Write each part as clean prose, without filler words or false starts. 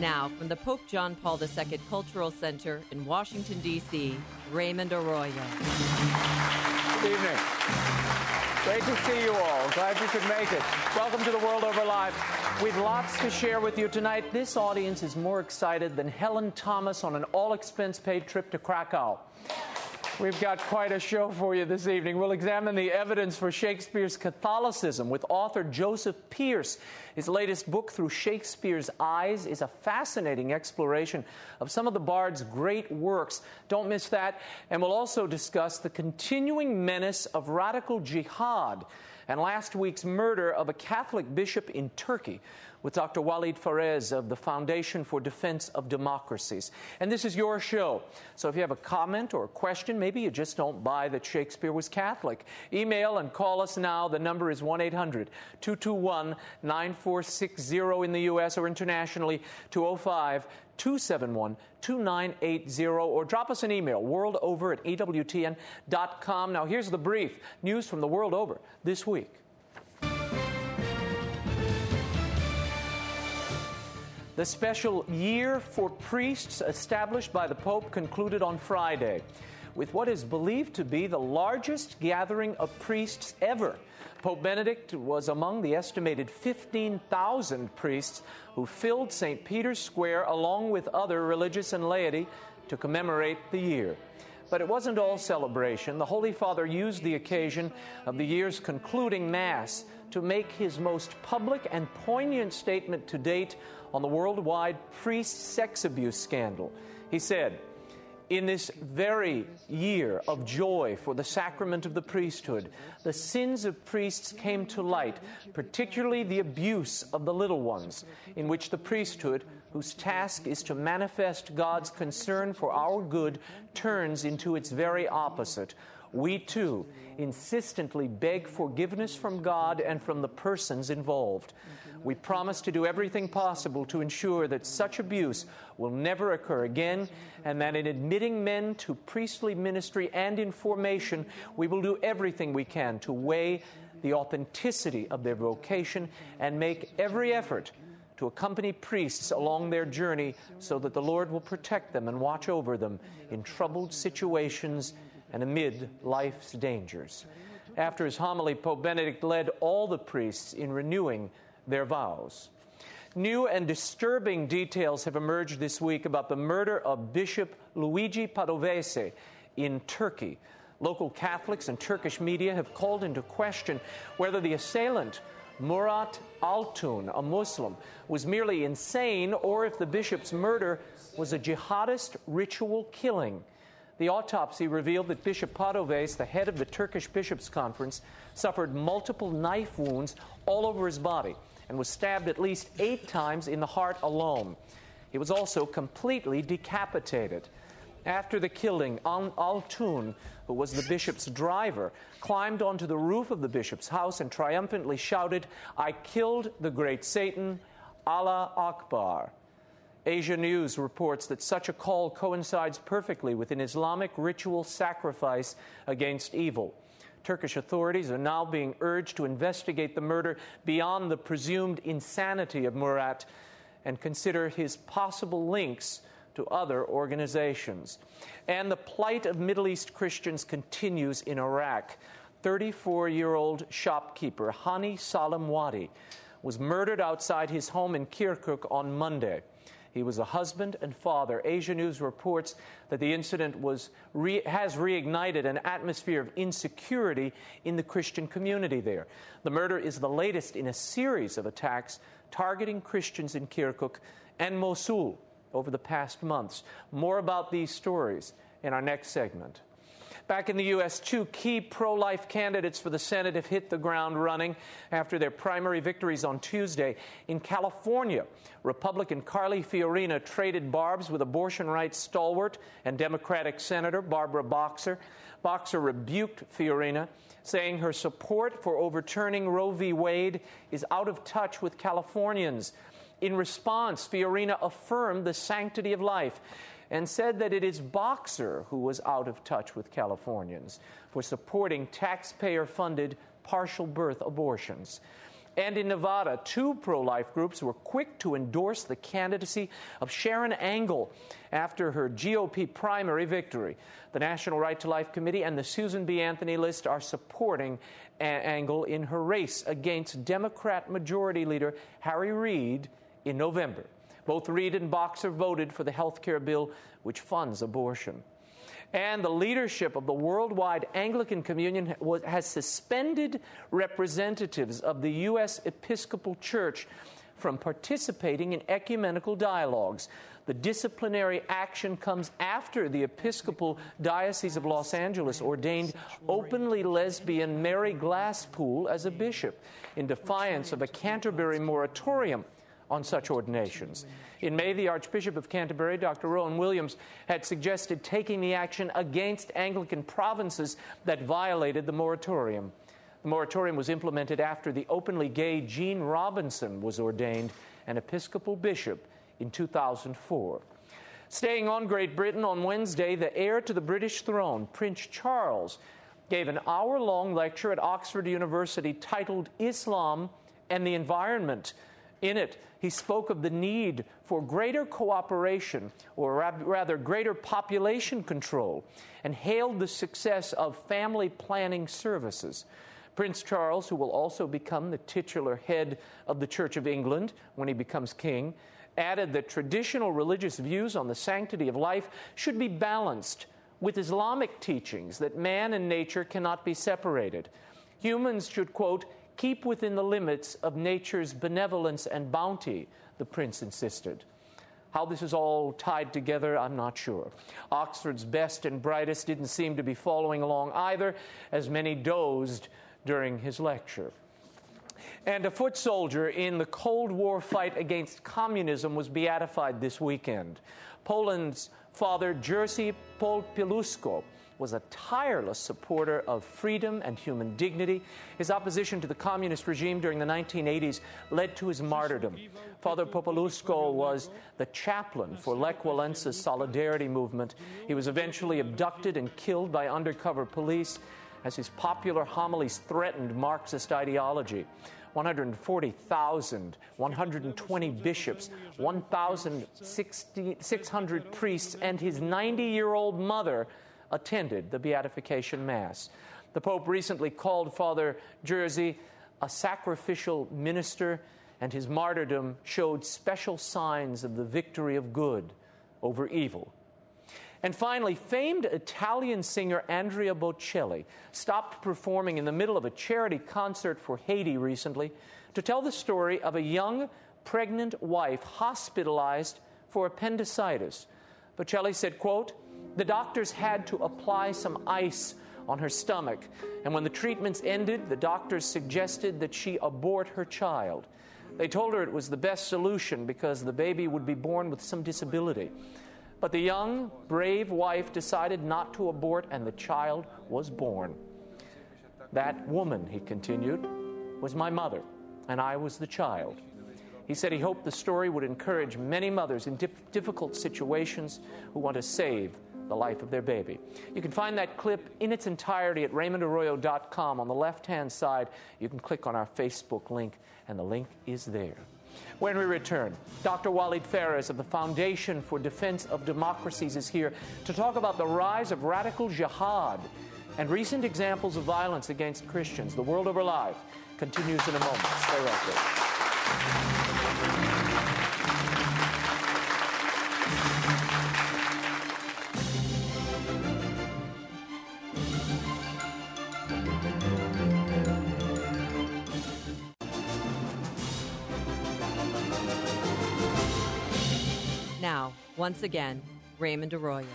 Now, from the Pope John Paul II Cultural Center in Washington, D.C., Raymond Arroyo. Good evening. Great to see you all. Glad you could make it. Welcome to the World Over Live. We've lots to share with you tonight. This audience is more excited than Helen Thomas on an all-expense-paid trip to Krakow. We've got quite a show for you this evening. We'll examine the evidence for Shakespeare's Catholicism with author Joseph Pearce. His latest book, Through Shakespeare's Eyes, is a fascinating exploration of some of the bard's great works. Don't miss that. And we'll also discuss the continuing menace of radical jihad and last week's murder of a Catholic bishop in Turkey with Dr. Walid Phares of the Foundation for Defense of Democracies. And this is your show. So if you have a comment or a question, maybe you just don't buy that Shakespeare was Catholic, email and call us now. The number is 1-800-221-9460 in the U.S. or internationally, 205-271-2980, or drop us an email, worldover@awtn.com. Now here's the brief. News from the world over this week. The special year for priests established by the Pope concluded on Friday with what is believed to be the largest gathering of priests ever. Pope Benedict was among the estimated 15,000 priests who filled St. Peter's Square along with other religious and laity to commemorate the year. But it wasn't all celebration. The Holy Father used the occasion of the year's concluding Mass to make his most public and poignant statement to date on the worldwide priest sex abuse scandal. He said, "In this very year of joy for the sacrament of the priesthood, the sins of priests came to light, particularly the abuse of the little ones, in which the priesthood, whose task is to manifest God's concern for our good, turns into its very opposite. We, too, insistently beg forgiveness from God and from the persons involved. We promise to do everything possible to ensure that such abuse will never occur again, and that in admitting men to priestly ministry and in formation, we will do everything we can to weigh the authenticity of their vocation and make every effort to accompany priests along their journey so that the Lord will protect them and watch over them in troubled situations and amid life's dangers." After his homily, Pope Benedict led all the priests in renewing their vows. New and disturbing details have emerged this week about the murder of Bishop Luigi Padovese in Turkey. Local Catholics and Turkish media have called into question whether the assailant, Murat Altun, a Muslim, was merely insane or if the bishop's murder was a jihadist ritual killing. The autopsy revealed that Bishop Padovese, the head of the Turkish Bishops' Conference, suffered multiple knife wounds all over his body and was stabbed at least 8 times in the heart alone. He was also completely decapitated. After the killing, Altun, who was the bishop's driver, climbed onto the roof of the bishop's house and triumphantly shouted, "I killed the great Satan, Allah Akbar." Asia News reports that such a call coincides perfectly with an Islamic ritual sacrifice against evil. Turkish authorities are now being urged to investigate the murder beyond the presumed insanity of Murat and consider his possible links to other organizations. And the plight of Middle East Christians continues in Iraq. 34-year-old shopkeeper Hani Salamwadi was murdered outside his home in Kirkuk on Monday. He was a husband and father. Asia News reports that the incident has reignited an atmosphere of insecurity in the Christian community there. The murder is the latest in a series of attacks targeting Christians in Kirkuk and Mosul over the past months. More about these stories in our next segment. Back in the U.S., two key pro-life candidates for the Senate have hit the ground running after their primary victories on Tuesday. In California, Republican Carly Fiorina traded barbs with abortion rights stalwart and Democratic Senator Barbara Boxer. Boxer rebuked Fiorina, saying her support for overturning Roe v. Wade is out of touch with Californians. In response, Fiorina affirmed the sanctity of life and said that it is Boxer who was out of touch with Californians for supporting taxpayer-funded partial birth abortions. And in Nevada, two pro-life groups were quick to endorse the candidacy of Sharon Angle after her GOP primary victory. The National Right to Life Committee and the Susan B. Anthony list are supporting Angle in her race against Democrat Majority Leader Harry Reid in November. Both Reid and Boxer voted for the health care bill which funds abortion. And the leadership of the worldwide Anglican Communion has suspended representatives of the U.S. Episcopal Church from participating in ecumenical dialogues. The disciplinary action comes after the Episcopal Diocese of Los Angeles ordained openly lesbian Mary Glasspool as a bishop in defiance of a Canterbury moratorium on such ordinations. In May, the Archbishop of Canterbury, Dr. Rowan Williams, had suggested taking the action against Anglican provinces that violated the moratorium. The moratorium was implemented after the openly gay Jean Robinson was ordained an Episcopal bishop in 2004. Staying on Great Britain, on Wednesday, the heir to the British throne, Prince Charles, gave an hour-long lecture at Oxford University titled Islam and the Environment. In it, he spoke of the need for greater cooperation, or rather greater population control, and hailed the success of family planning services. Prince Charles, who will also become the titular head of the Church of England when he becomes king, added that traditional religious views on the sanctity of life should be balanced with Islamic teachings that man and nature cannot be separated. Humans should, quote, keep within the limits of nature's benevolence and bounty, the prince insisted. How this is all tied together, I'm not sure. Oxford's best and brightest didn't seem to be following along either, as many dozed during his lecture. And a foot soldier in the Cold War fight against communism was beatified this weekend. Poland's Father Jerzy Pilusko was a tireless supporter of freedom and human dignity. His opposition to the communist regime during the 1980s led to his martyrdom. Father Popoluszko was the chaplain for Lech Walensa's Solidarity movement. He was eventually abducted and killed by undercover police as his popular homilies threatened Marxist ideology. 140,000, 120 bishops, 1,600 priests, and his 90-year-old mother attended the Beatification Mass. The Pope recently called Father Jerzy a sacrificial minister, and his martyrdom showed special signs of the victory of good over evil. And finally, famed Italian singer Andrea Bocelli stopped performing in the middle of a charity concert for Haiti recently to tell the story of a young, pregnant wife hospitalized for appendicitis. Bocelli said, quote, "The doctors had to apply some ice on her stomach, and when the treatments ended, the doctors suggested that she abort her child. They told her it was the best solution because the baby would be born with some disability. But the young, brave wife decided not to abort, and the child was born. That woman," he continued, "was my mother, and I was the child." He said he hoped the story would encourage many mothers in difficult situations who want to save the life of their baby. You can find that clip in its entirety at RaymondArroyo.com. On the left-hand side, you can click on our Facebook link, and the link is there. When we return, Dr. Walid Phares of the Foundation for Defense of Democracies is here to talk about the rise of radical jihad and recent examples of violence against Christians. The World Over Live continues in a moment. Stay right there. Now, once again, Raymond Arroyo.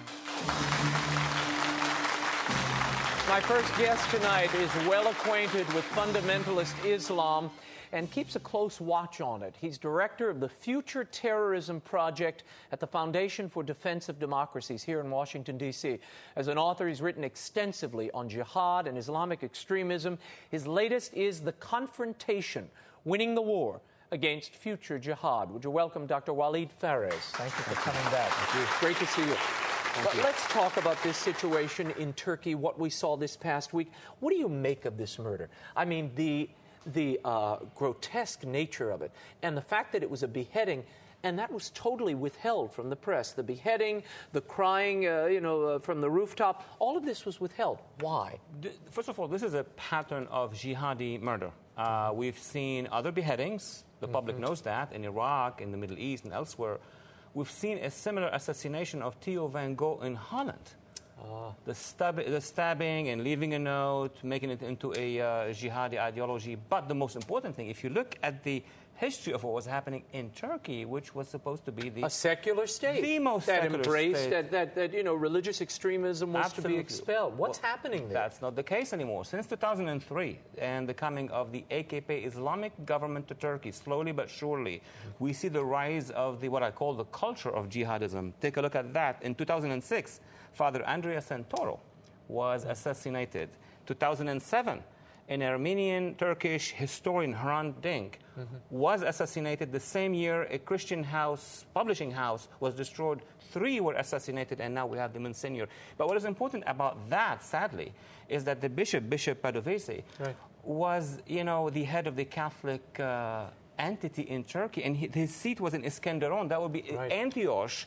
My first guest tonight is well acquainted with fundamentalist Islam and keeps a close watch on it. He's director of the Future Terrorism Project at the Foundation for Defense of Democracies here in Washington, D.C. As an author, he's written extensively on jihad and Islamic extremism. His latest is The Confrontation, Winning the War Against Future Jihad. Would you welcome Dr. Walid Phares? Thank you for coming back. Great to see you. But let's talk about this situation in Turkey, what we saw this past week. What do you make of this murder? I mean, the grotesque nature of it, and the fact that it was a beheading, and that was totally withheld from the press. The beheading, the crying, from the rooftop, all of this was withheld. Why? First of all, this is a pattern of jihadi murder. We've seen other beheadings. The public knows that in Iraq, in the Middle East, and elsewhere. We've seen a similar assassination of Theo van Gogh in Holland. The stabbing and leaving a note, making it into a jihadi ideology. But the most important thing, if you look at the history of what was happening in Turkey, which was supposed to be a secular state, the most that secular embraced state. that religious extremism was Absolutely. to be expelled. What's happening there? That's not the case anymore. Since 2003 and the coming of the AKP Islamic government to Turkey, slowly but surely, we see the rise of what I call the culture of jihadism. Take a look at that. In 2006, Father Andrea was assassinated. 2007, an Armenian-Turkish historian, Hrant Dink, was assassinated. The same year, a Christian publishing house, was destroyed. 3 were assassinated, and now we have the Monsignor. But what is important about that, sadly, is that the Bishop Padovese, was, the head of the Catholic entity in Turkey, and his seat was in Iskenderun. That would be Antioch,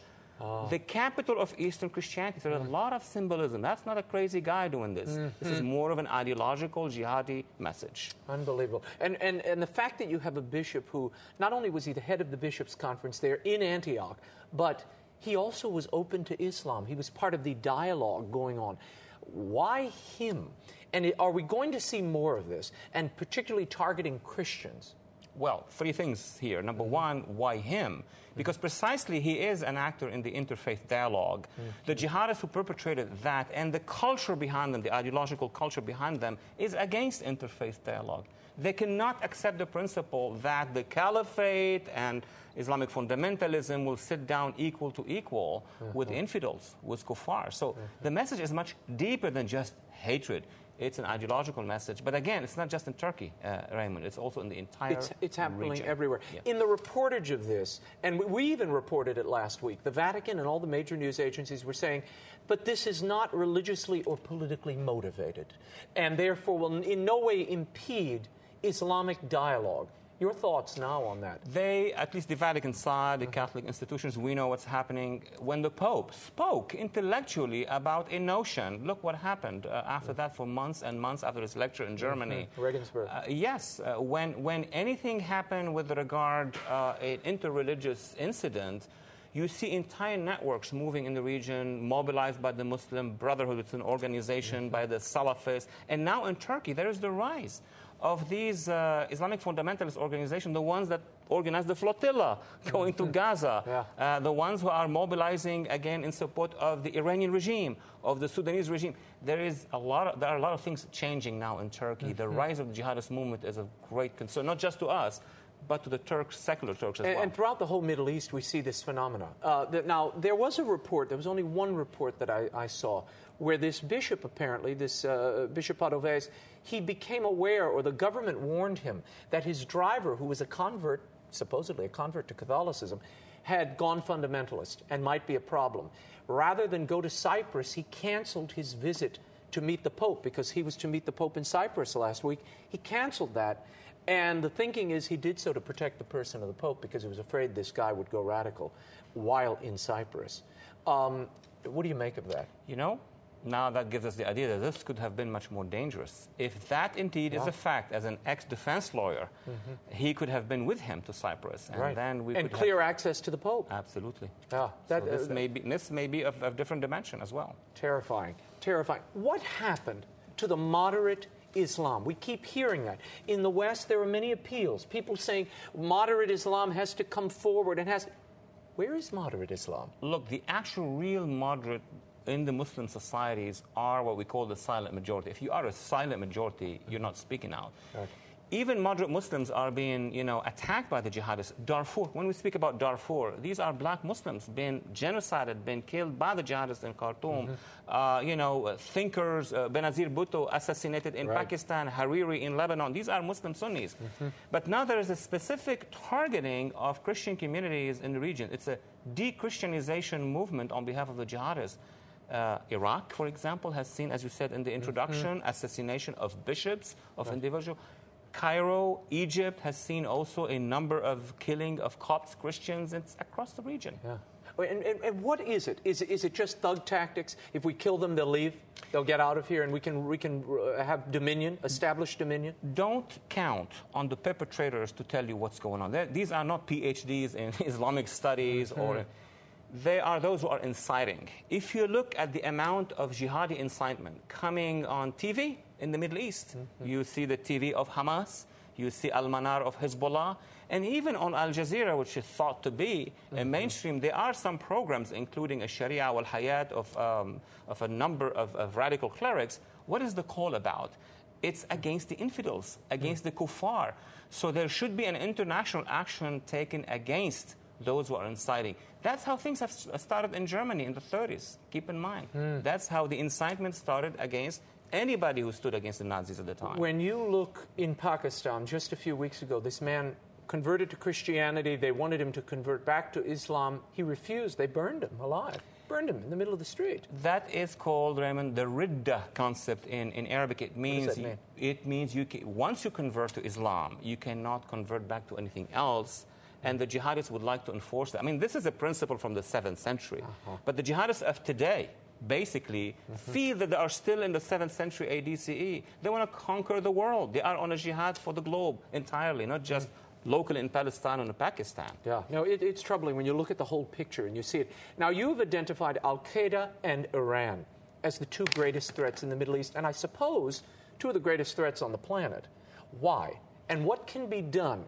the capital of Eastern Christianity. So there's a lot of symbolism. That's not a crazy guy doing this. This is more of an ideological jihadi message. Unbelievable. And the fact that you have a bishop who, not only was he the head of the bishops' conference there in Antioch, but he also was open to Islam. He was part of the dialogue going on. Why him? And are we going to see more of this, and particularly targeting Christians? Well, 3 things here. Number one, why him? Because precisely he is an actor in the interfaith dialogue. The jihadists who perpetrated that and the culture behind them, the ideological culture behind them, is against interfaith dialogue. They cannot accept the principle that the caliphate and Islamic fundamentalism will sit down equal to equal with infidels, with kuffar. So the message is much deeper than just hatred. It's an ideological message. But again, it's not just in Turkey, Raymond. It's also in the entire It's happening region. everywhere. Yeah. In the reportage of this, and we even reported it last week, the Vatican and all the major news agencies were saying, but this is not religiously or politically motivated, and therefore will in no way impede Islamic dialogue. Your thoughts now on that? They, at least the Vatican side, the Catholic institutions, we know what's happening. When the Pope spoke intellectually about a notion, look what happened after that for months and months after his lecture in Germany. Regensburg. Yes, when anything happened with regard an interreligious incident, you see entire networks moving in the region, mobilized by the Muslim Brotherhood. It's an organization by the Salafists. And now in Turkey, there is the rise of these Islamic fundamentalist organizations, the ones that organize the flotilla going to Gaza, the ones who are mobilizing again in support of the Iranian regime, of the Sudanese regime. There are a lot of things changing now in Turkey. The rise of the jihadist movement is of great concern, not just to us, but to the Turks, secular Turks as well. And throughout the whole Middle East, we see this phenomenon. Now, there was a report, there was only one report that I saw, where this bishop, apparently, this Bishop Padovese, he became aware, or the government warned him, that his driver, who was a convert, supposedly a convert to Catholicism, had gone fundamentalist and might be a problem. Rather than go to Cyprus, he canceled his visit to meet the Pope, because he was to meet the Pope in Cyprus last week. He canceled that. And the thinking is he did so to protect the person of the Pope, because he was afraid this guy would go radical while in Cyprus. What do you make of that? Now that gives us the idea that this could have been much more dangerous. If that indeed is a fact, as an ex-defense lawyer, he could have been with him to Cyprus. And then we could clear access to the Pope. Absolutely. So this may be of different dimension as well. Terrifying. Terrifying. What happened to the moderate Islam? We keep hearing that. In the West, there are many appeals. People saying moderate Islam has to come forward and has... Where is moderate Islam? Look, the actual real moderate in the Muslim societies are what we call the silent majority. If you are a silent majority, you're not speaking out. Right. Even moderate Muslims are being, attacked by the jihadists. Darfur, when we speak about Darfur, these are black Muslims being genocided, being killed by the jihadists in Khartoum. Thinkers, Benazir Bhutto assassinated in Pakistan, Hariri in Lebanon. These are Muslim Sunnis. But now there is a specific targeting of Christian communities in the region. It's a de-Christianization movement on behalf of the jihadists. Iraq, for example, has seen, as you said in the introduction, assassination of bishops, of individuals. Cairo, Egypt has seen also a number of killing of Copts Christians. It's across the region. Yeah. And what is it? Is it just thug tactics? If we kill them, they'll leave. They'll get out of here, and we can have dominion, establish dominion. Don't count on the perpetrators to tell you what's going on. These are not PhDs in Islamic studies or. They are those who are inciting. If you look at the amount of jihadi incitement coming on TV in the Middle East, you see the TV of Hamas, you see Al-Manar of Hezbollah, and even on Al Jazeera, which is thought to be a mainstream, there are some programs, including a Sharia wal Hayat of a number of radical clerics. What is the call about? It's against the infidels, against the kuffar. So there should be an international action taken against those who are inciting. That's how things have started in Germany in the 30s. Keep in mind. That's how the incitement started against anybody who stood against the Nazis at the time. When you look in Pakistan, just a few weeks ago, this man converted to Christianity. They wanted him to convert back to Islam. He refused. They burned him alive. Burned him in the middle of the street. That is called, Raymond, the ridda concept in Arabic. It means what does that mean? It means once you convert to Islam, you cannot convert back to anything else. And the jihadists would like to enforce that. I mean, this is a principle from the 7th century. But the jihadists of today basically feel that they are still in the 7th century AD/CE. They want to conquer the world. They are on a jihad for the globe entirely, not just locally in Palestine or in Pakistan. Yeah, no, it's troubling when you look at the whole picture and you see it. Now, you've identified Al-Qaeda and Iran as the two greatest threats in the Middle East, and I suppose two of the greatest threats on the planet. Why? And what can be done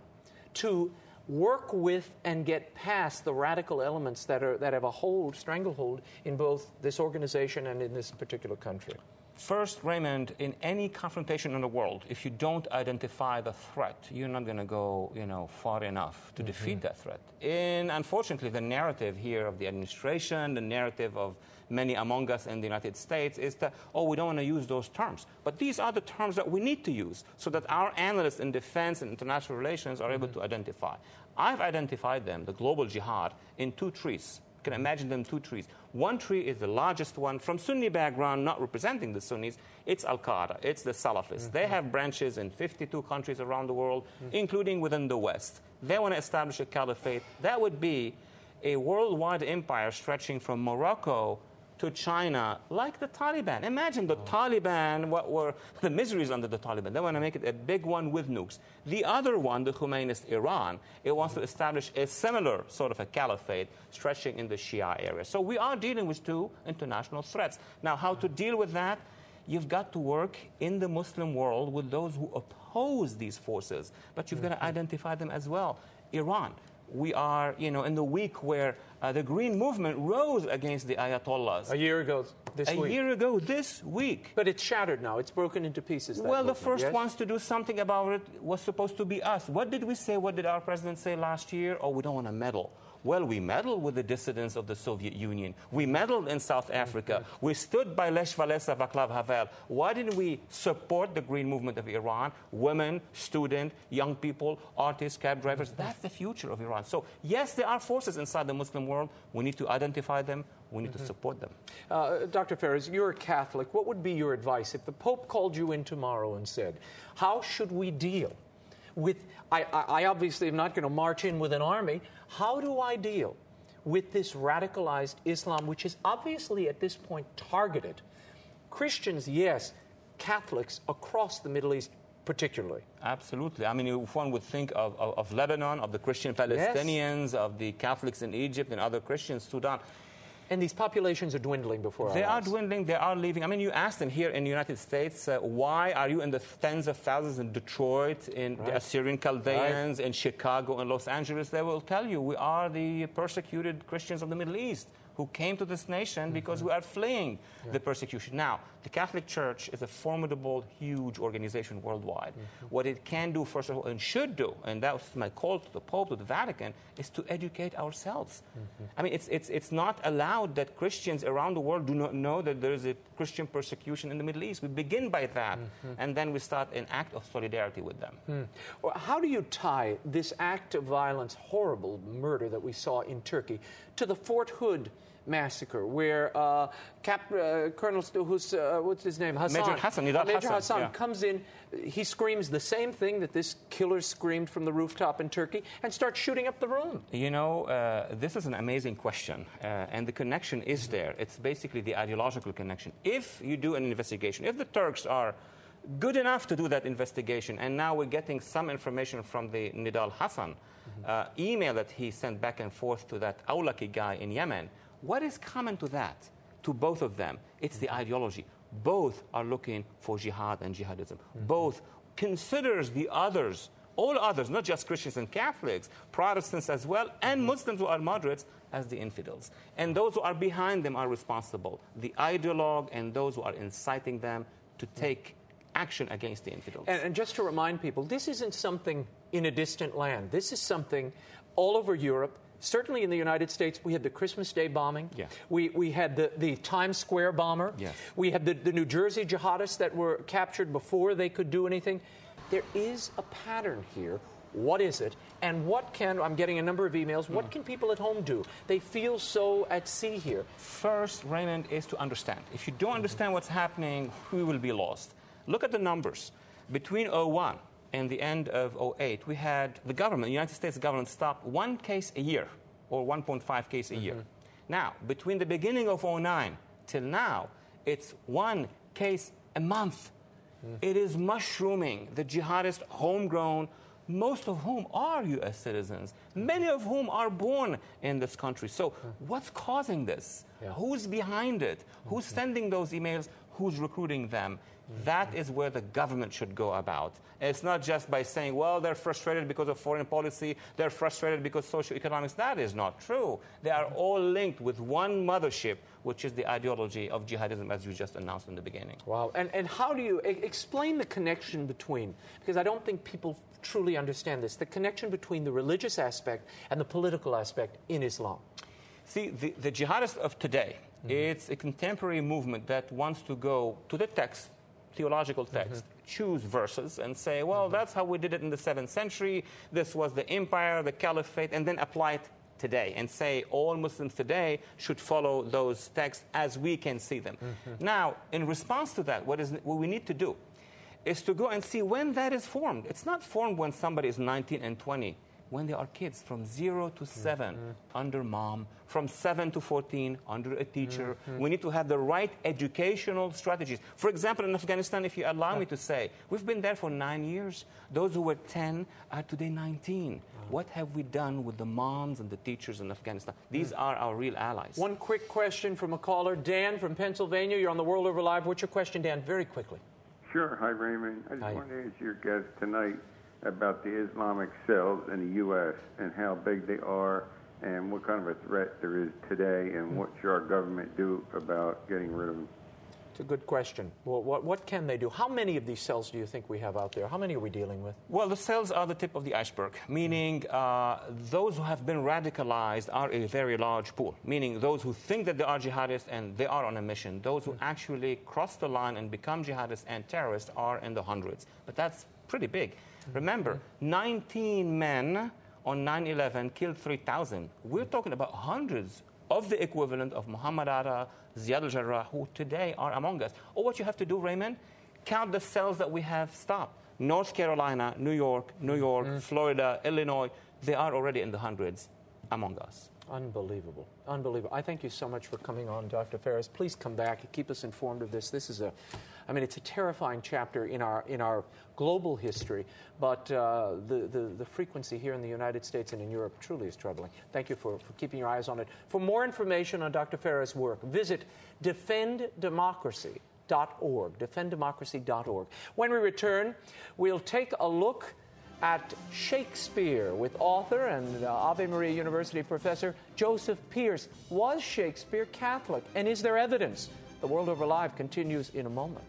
to work with and get past the radical elements that have a stranglehold in both this organization and in this particular country? First, Raymond, in any confrontation in the world, if you don't identify the threat, you're not going to go, far enough to defeat that threat. Unfortunately, the narrative here of the administration, the narrative of many among us in the United States is that, we don't want to use those terms. But these are the terms that we need to use so that our analysts in defense and international relations are able to identify. I've identified them, the global jihad, in two trees. You can imagine them two trees. One tree is the largest one from Sunni background, not representing the Sunnis. It's Al-Qaeda. It's the Salafists. They have branches in 52 countries around the world, including within the West. They want to establish a caliphate. That would be a worldwide empire stretching from Morocco to China, like the Taliban. Imagine the Taliban, what were the miseries under the Taliban. They want to make it a big one with nukes. The other one, the Khomeinist Iran, it wants to establish a similar sort of a caliphate stretching in the Shia area. So we are dealing with two international threats. Now, how to deal with that? You've got to work in the Muslim world with those who oppose these forces, but you've got to identify them as well. Iran. We are, in the week where the Green Movement rose against the Ayatollahs. A year ago this week. A year ago this week. But it's shattered now. It's broken into pieces. Well, the first ones to do something about it was supposed to be us. What did we say? What did our president say last year? We don't want to meddle. Well, we meddled with the dissidents of the Soviet Union. We meddled in South Africa. We stood by Lech Walesa, Václav Havel. Why didn't we support the Green Movement of Iran? Women, students, young people, artists, cab drivers. That's the future of Iran. So, yes, there are forces inside the Muslim world. We need to identify them. We need to support them. Dr. Phares, you're a Catholic. What would be your advice if the Pope called you in tomorrow and said, how should we deal with, I obviously am not going to march in with an army. How do I deal with this radicalized Islam, which is obviously at this point targeted Christians, yes, Catholics across the Middle East particularly? Absolutely. I mean, if one would think of Lebanon, of the Christian Palestinians, of the Catholics in Egypt and other Christians, Sudan. And these populations are dwindling before our eyes. They are dwindling. They are leaving. I mean, you asked them here in the United States, why are you in the tens of thousands in Detroit, in the Assyrian Chaldeans, in Chicago, in Los Angeles? They will tell you, we are the persecuted Christians of the Middle East. who came to this nation because we are fleeing the persecution. Now, the Catholic Church is a formidable, huge organization worldwide. What it can do, first of all, and should do, and that was my call to the Pope, to the Vatican, is to educate ourselves. I mean, it's not allowed that Christians around the world do not know that there is a Christian persecution in the Middle East. We begin by that, and then we start an act of solidarity with them. Well, how do you tie this act of violence, horrible murder that we saw in Turkey, to the Fort Hood massacre, where Colonel, what's his name? Hassan. Major Hassan. Major Hassan comes in. He screams the same thing that this killer screamed from the rooftop in Turkey and starts shooting up the room. You know, this is an amazing question, and the connection is there. It's basically the ideological connection. If you do an investigation, if the Turks are good enough to do that investigation, and now we're getting some information from the Nidal Hassan email that he sent back and forth to that Awlaki guy in Yemen, what is common to that, to both of them? It's the ideology. Both are looking for jihad and jihadism. Both considers the others, all others, not just Christians and Catholics, Protestants as well, and Muslims who are moderates, as the infidels. And those who are behind them are responsible. The ideologue and those who are inciting them to take action against the infidels. And just to remind people, this isn't something in a distant land. This is something all over Europe. Certainly in the United States, we had the Christmas Day bombing. Yeah. We had the Times Square bomber. Yes. We had the New Jersey jihadists that were captured before they could do anything. There is a pattern here. What is it? And what can, I'm getting a number of emails, what can people at home do? They feel so at sea here. First, Raymond, is to understand. If you don't understand what's happening, we will be lost. Look at the numbers. Between 2001 and the end of 2008, we had the government, the United States government, stop one case a year, or 1.5 cases a year. Now, between the beginning of 2009 till now, it's one case a month. It is mushrooming. The jihadists, homegrown, most of whom are U.S. citizens, many of whom are born in this country. So what's causing this? Who's behind it? Who's sending those emails? Who's recruiting them? That is where the government should go about. It's not just by saying, well, they're frustrated because of foreign policy, they're frustrated because socioeconomics. That is not true. They are all linked with one mothership, which is the ideology of jihadism, as you just announced in the beginning. Wow. And how do you explain the connection between, because I don't think people truly understand this, the connection between the religious aspect and the political aspect in Islam? See, the jihadists of today, it's a contemporary movement that wants to go to the text, theological text, choose verses and say, well, that's how we did it in the 7th century. This was the empire, the caliphate, and then apply it today and say all Muslims today should follow those texts as we can see them. Now, in response to that, what we need to do is to go and see when that is formed. It's not formed when somebody is 19 and 20. When they are kids, from 0 to 7, under mom, from 7 to 14, under a teacher. We need to have the right educational strategies. For example, in Afghanistan, if you allow me to say, we've been there for 9 years. Those who were 10 are today 19. What have we done with the moms and the teachers in Afghanistan? These are our real allies. One quick question from a caller. Dan from Pennsylvania. You're on the World Over Live. What's your question, Dan? Very quickly. Sure. Hi, Raymond. I just wanted to ask your guest tonight about the Islamic cells in the U.S. and how big they are and what kind of a threat there is today and what should our government do about getting rid of them. It's a good question. Well, what can they do? How many of these cells do you think we have out there? How many are we dealing with? Well, the cells are the tip of the iceberg, meaning those who have been radicalized are a very large pool, meaning those who think that they are jihadists and they are on a mission. Those who actually cross the line and become jihadists and terrorists are in the hundreds. But that's pretty big. Remember, 19 men on 9/11 killed 3,000. We're talking about hundreds of the equivalent of Muhammad Atta, Ziad al-Jarrah, who today are among us. All what you have to do, Raymond, count the cells that we have stopped. North Carolina, New York, Florida, Illinois, they are already in the hundreds among us. Unbelievable. Unbelievable. I thank you so much for coming on, Dr. Phares. Please come back and keep us informed of this. This is it's a terrifying chapter in our global history, but the frequency here in the United States and in Europe truly is troubling. Thank you for keeping your eyes on it. For more information on Dr. Phares' work, visit defenddemocracy.org, defenddemocracy.org. When we return, we'll take a look at Shakespeare with author and Ave Maria University professor Joseph Pearce. Was Shakespeare Catholic, and is there evidence? The World Over Live continues in a moment.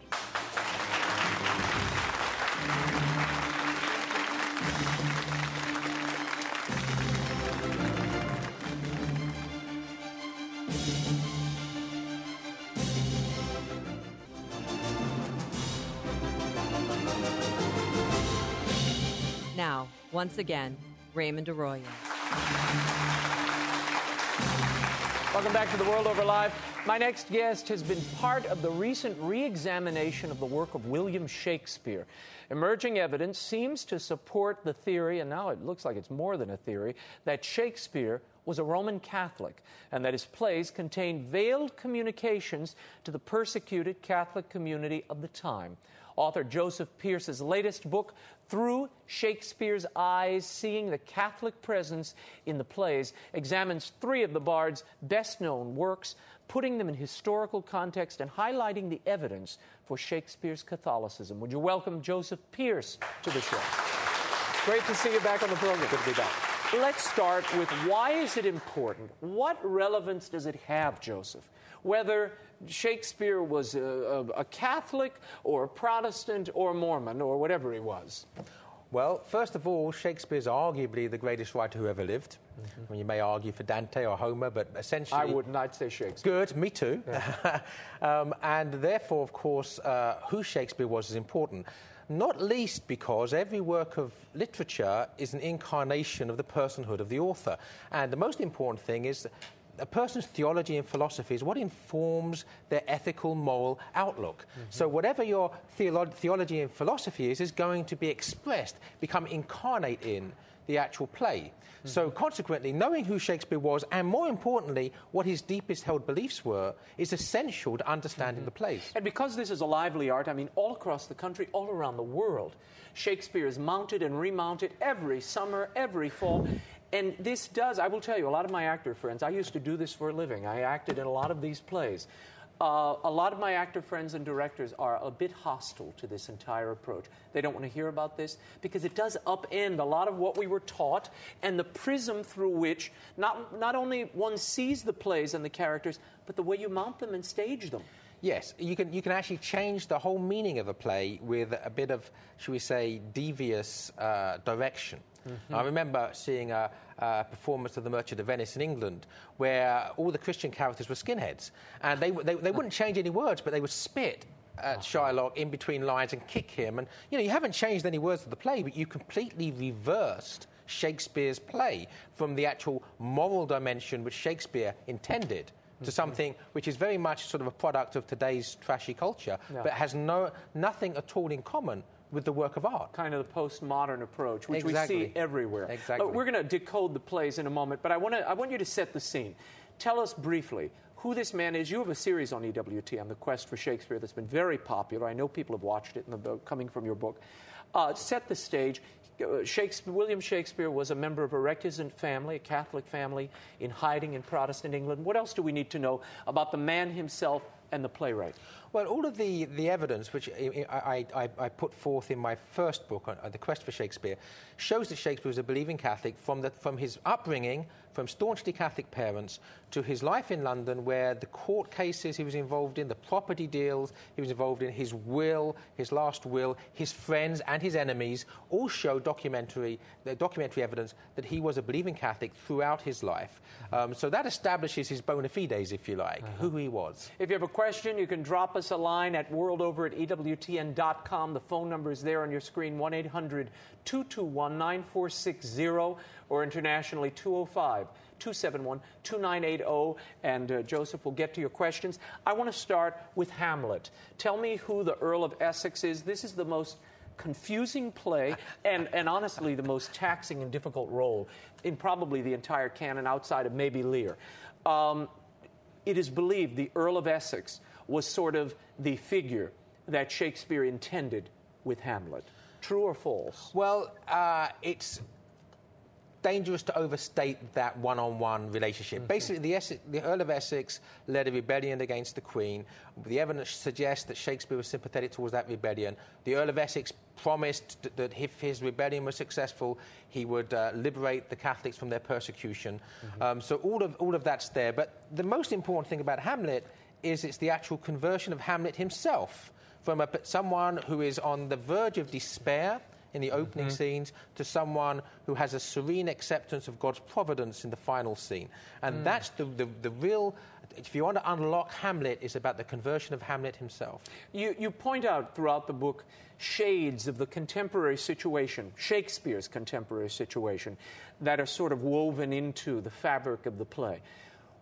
Now, once again, Raymond Arroyo. Welcome back to The World Over Live. My next guest has been part of the recent re-examination of the work of William Shakespeare. Emerging evidence seems to support the theory, and now it looks like it's more than a theory, that Shakespeare was a Roman Catholic and that his plays contained veiled communications to the persecuted Catholic community of the time. Author Joseph Pearce's latest book, Through Shakespeare's Eyes, Seeing the Catholic Presence in the Plays, examines three of the Bard's best-known works, putting them in historical context and highlighting the evidence for Shakespeare's Catholicism. Would you welcome Joseph Pearce to the show? Great to see you back on the program. Good to be back. Let's start with, why is it important? What relevance does it have, Joseph? Whether Shakespeare was a Catholic or a Protestant or Mormon or whatever he was. Well, first of all, Shakespeare's arguably the greatest writer who ever lived. Mm-hmm. I mean, you may argue for Dante or Homer, but essentially... I wouldn't. I'd say Shakespeare. Good, me too. Yeah. And therefore, of course, who Shakespeare was is important. Not least because every work of literature is an incarnation of the personhood of the author. And the most important thing is a person's theology and philosophy is what informs their ethical, moral outlook. Mm-hmm. So whatever your theology and philosophy is going to be expressed, become incarnate in the actual play. Mm-hmm. So consequently, knowing who Shakespeare was, and more importantly, what his deepest held beliefs were, is essential to understanding the plays. And because this is a lively art, I mean, all across the country, all around the world, Shakespeare is mounted and remounted every summer, every fall. And this does, I will tell you, a lot of my actor friends, I used to do this for a living. I acted in a lot of these plays. A lot of my actor friends and directors are a bit hostile to this entire approach. They don't want to hear about this because it does upend a lot of what we were taught and the prism through which not only one sees the plays and the characters, but the way you mount them and stage them. Yes, you can actually change the whole meaning of a play with a bit of, shall we say, devious direction. Mm-hmm. I remember seeing a performance of The Merchant of Venice in England where all the Christian characters were skinheads. And they wouldn't change any words, but they would spit at Shylock in between lines and kick him. And, you haven't changed any words of the play, but you completely reversed Shakespeare's play from the actual moral dimension which Shakespeare intended to something which is very much sort of a product of today's trashy culture, but has nothing at all in common with the work of art. Kind of the postmodern approach, which we see everywhere. Exactly. We're going to decode the plays in a moment, but I want you to set the scene. Tell us briefly who this man is. You have a series on EWT on the quest for Shakespeare that's been very popular. I know people have watched it coming from your book. Set the stage. William Shakespeare was a member of a recusant family, a Catholic family, in hiding in Protestant England. What else do we need to know about the man himself and the playwright? Well, all of the evidence which I put forth in my first book, on The Quest for Shakespeare, shows that Shakespeare was a believing Catholic from his upbringing, from staunchly Catholic parents, to his life in London, where the court cases he was involved in, the property deals he was involved in, his will, his last will, his friends and his enemies, all show documentary evidence that he was a believing Catholic throughout his life. So that establishes his bona fides, if you like, who he was. If you have a question, you can drop us a line at worldover@ewtn.com. The phone number is there on your screen, 1-800-221-9460, or internationally 205-271-2980. And Joseph will get to your questions. I want to start with Hamlet. Tell me who the Earl of Essex is. This is the most confusing play and honestly the most taxing and difficult role in probably the entire canon outside of maybe Lear. It is believed the Earl of Essex was sort of the figure that Shakespeare intended with Hamlet. True or false? Well, it's dangerous to overstate that one-on-one relationship. Basically, the Earl of Essex led a rebellion against the Queen. The evidence suggests that Shakespeare was sympathetic towards that rebellion. The Earl of Essex promised that if his rebellion was successful, he would liberate the Catholics from their persecution. So all of that's there. But the most important thing about Hamlet is it's the actual conversion of Hamlet himself from someone who is on the verge of despair in the opening scenes to someone who has a serene acceptance of God's providence in the final scene. And that's the real... If you want to unlock Hamlet, it's about the conversion of Hamlet himself. You point out throughout the book shades of the contemporary situation, Shakespeare's contemporary situation, that are sort of woven into the fabric of the play.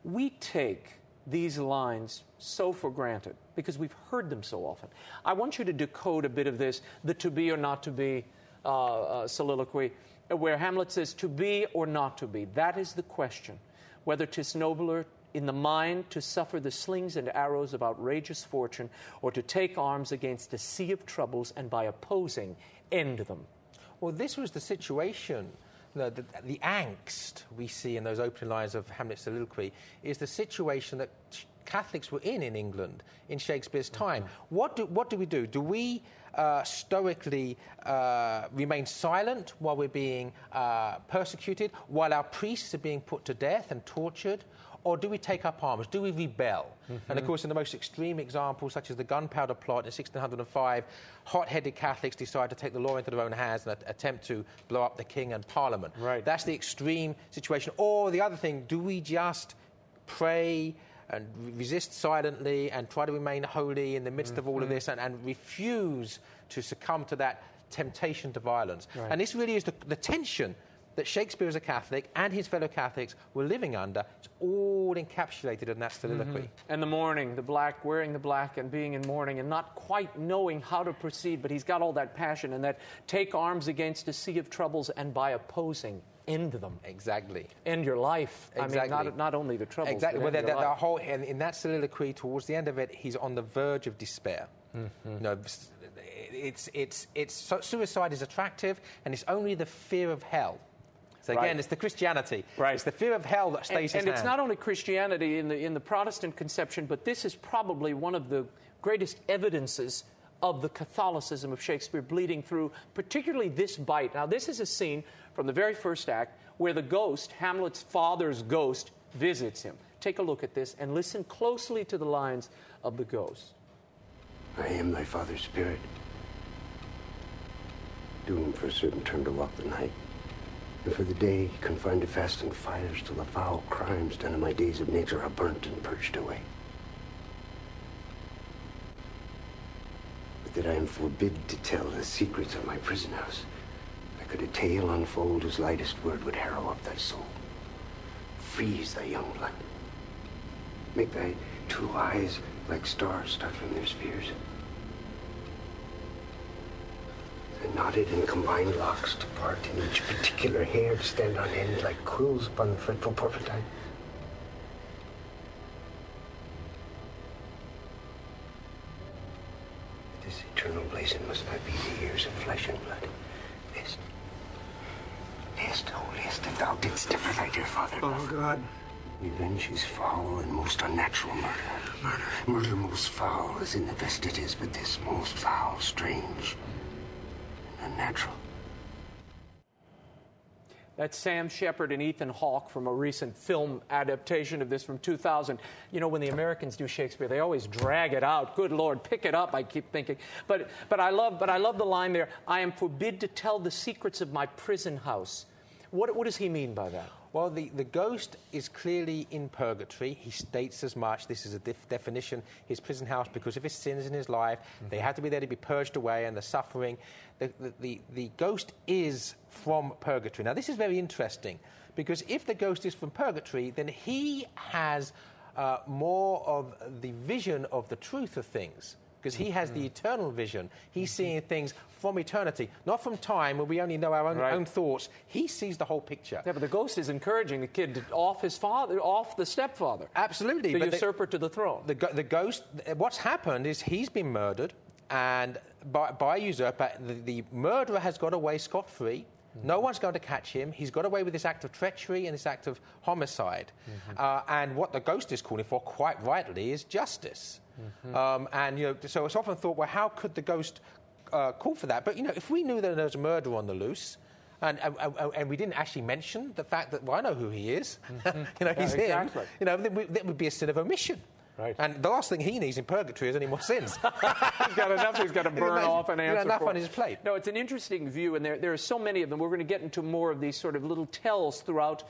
We take these lines so for granted because we've heard them so often. I want you to decode a bit of this, the to be or not to be soliloquy, where Hamlet says, to be or not to be, that is the question. Whether 'tis nobler in the mind to suffer the slings and arrows of outrageous fortune, or to take arms against a sea of troubles and by opposing end them. Well, this was the situation. The angst we see in those opening lines of Hamlet's soliloquy is the situation that Catholics were in England in Shakespeare's time. What do we do? Do we stoically remain silent while we're being persecuted, while our priests are being put to death and tortured? Or do we take up arms? Do we rebel? And, of course, in the most extreme examples, such as the Gunpowder Plot in 1605, hot-headed Catholics decide to take the law into their own hands and attempt to blow up the king and Parliament. Right. That's the extreme situation. Or the other thing, do we just pray and resist silently and try to remain holy in the midst of all of this and refuse to succumb to that temptation to violence? Right. And this really is the tension that Shakespeare as a Catholic and his fellow Catholics were living under. It's all encapsulated in that soliloquy. And the mourning, the black, wearing the black and being in mourning and not quite knowing how to proceed, but he's got all that passion and that take arms against a sea of troubles and by opposing end them. Exactly. End your life. Exactly. I mean, not only the troubles, exactly. but end your life. The whole, and in that soliloquy, towards the end of it, he's on the verge of despair. You know, suicide is attractive, and it's only the fear of hell. So again, it's the Christianity. Right. It's the fear of hell that stays his hand. And it's not only Christianity in the Protestant conception, but this is probably one of the greatest evidences of the Catholicism of Shakespeare bleeding through, particularly this bite. Now, this is a scene from the very first act where the ghost, Hamlet's father's ghost, visits him. Take a look at this and listen closely to the lines of the ghost. I am thy father's spirit, doomed for a certain term to walk the night. And for the day, confined to fasting fires till the foul crimes done in my days of nature are burnt and purged away. But that I am forbid to tell the secrets of my prison house, I could a tale unfold whose lightest word would harrow up thy soul. Freeze thy young blood. Make thy two eyes like stars start from their spheres. The knotted and combined locks to part in each particular hair to stand on end like quills upon the fretful porpentine. This eternal blazon must not be the years of flesh and blood. List, oh list, if thou didst for thy dear father. Oh God. Revenge is foul and most unnatural murder. Murder most foul as in the best it is, but this most foul, strange, unnatural. That's Sam Shepard and Ethan Hawke from a recent film adaptation of this from 2000. You know, when the Americans do Shakespeare, they always drag it out. Good Lord, pick it up, I keep thinking. But I love the line there, I am forbid to tell the secrets of my prison house. What does he mean by that? Well, the ghost is clearly in purgatory. He states as much. This is a definition. His prison house, because of his sins in his life, they had to be there to be purged away, and the suffering. The ghost is from purgatory. Now, this is very interesting, because if the ghost is from purgatory, then he has more of the vision of the truth of things, because he has the eternal vision. He's seeing things from eternity, not from time where we only know our own thoughts. He sees the whole picture. Yeah, but the ghost is encouraging the kid to off his father, off the stepfather. Absolutely. The usurper to the throne. The ghost, what's happened is he's been murdered, and by a usurper, the murderer has got away scot-free, No one's going to catch him. He's got away with this act of treachery and this act of homicide. And what the ghost is calling for, quite rightly, is justice. And so it's often thought, well, how could the ghost call for that? But if we knew that there was a murderer on the loose, and we didn't actually mention the fact that, well, I know who he is. He's him. That would be a sin of omission. Right. And the last thing he needs in purgatory is any more sins. He's got enough he's got to burn off and answer enough for. on his plate. No, it's an interesting view, and there are so many of them. We're going to get into more of these sort of little tells throughout